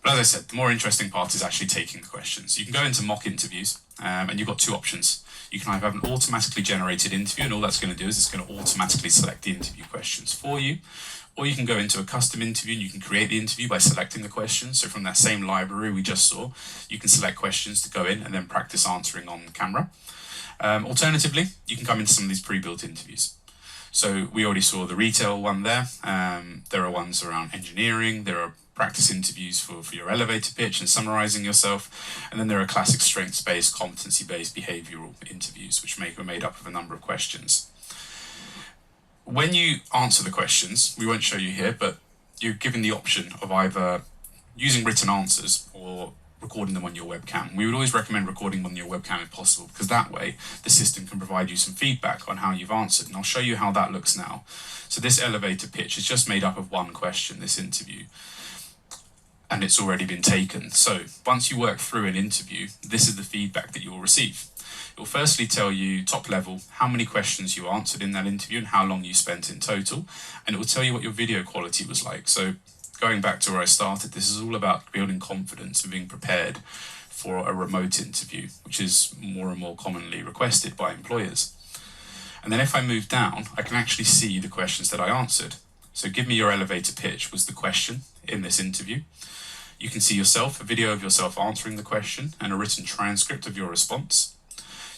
But as I said, the more interesting part is actually taking the questions. You can go into mock interviews, and you've got two options. You can either have an automatically generated interview, and all that's going to do is it's going to automatically select the interview questions for you. Or you can go into a custom interview and you can create the interview by selecting the questions. So from that same library we just saw, you can select questions to go in and then practice answering on camera. Alternatively, you can come into some of these pre-built interviews. So we already saw the retail one there. There are ones around engineering. There are practice interviews for your elevator pitch and summarizing yourself. And then there are classic strengths-based, competency-based behavioral interviews, which are made up of a number of questions. When you answer the questions, we won't show you here, but you're given the option of either using written answers or recording them on your webcam. We would always recommend recording them on your webcam if possible, because that way the system can provide you some feedback on how you've answered. And I'll show you how that looks now. So this elevator pitch is just made up of one question, this interview, and it's already been taken. So once you work through an interview, this is the feedback that you'll receive. It will firstly tell you top level how many questions you answered in that interview and how long you spent in total, and it will tell you what your video quality was like. So going back to where I started, this is all about building confidence and being prepared for a remote interview, which is more and more commonly requested by employers. And then if I move down, I can actually see the questions that I answered. So give me your elevator pitch was the question in this interview. You can see yourself, a video of yourself answering the question and a written transcript of your response.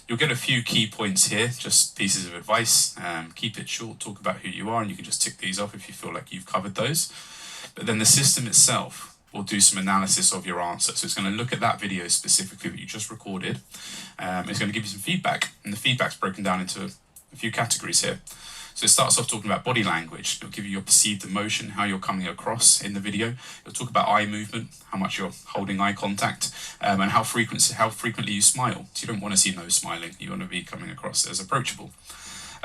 You'll get a few key points here, just pieces of advice. Keep it short, talk about who you are, and you can just tick these off if you feel like you've covered those. But then the system itself will do some analysis of your answer. So it's going to look at that video specifically that you just recorded. It's going to give you some feedback, and the feedback's broken down into a few categories here. So it starts off talking about body language. It'll give you your perceived emotion, how you're coming across in the video. It'll talk about eye movement, how much you're holding eye contact, and how frequently you smile. So you don't want to see no smiling. You want to be coming across as approachable.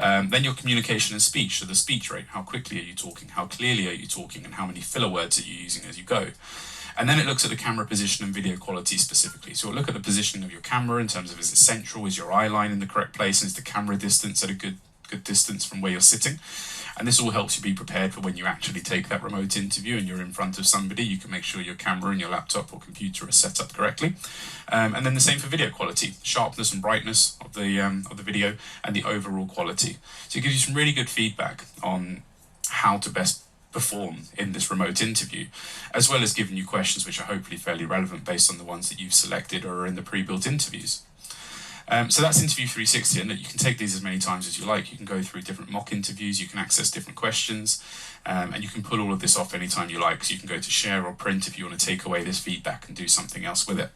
Then your communication and speech, so the speech rate. How quickly are you talking? How clearly are you talking? And how many filler words are you using as you go? And then it looks at the camera position and video quality specifically. So it'll look at the positioning of your camera in terms of, is it central? Is your eye line in the correct place? And is the camera distance at a good distance from where you're sitting? And this all helps you be prepared for when you actually take that remote interview and you're in front of somebody. You can make sure your camera and your laptop or computer are set up correctly. And then the same for video quality, sharpness and brightness of the video and the overall quality. So it gives you some really good feedback on how to best perform in this remote interview, as well as giving you questions which are hopefully fairly relevant based on the ones that you've selected or are in the pre-built interviews. So that's Interview 360, and you can take these as many times as you like. You can go through different mock interviews, you can access different questions, and you can pull all of this off anytime you like. So you can go to share or print if you want to take away this feedback and do something else with it.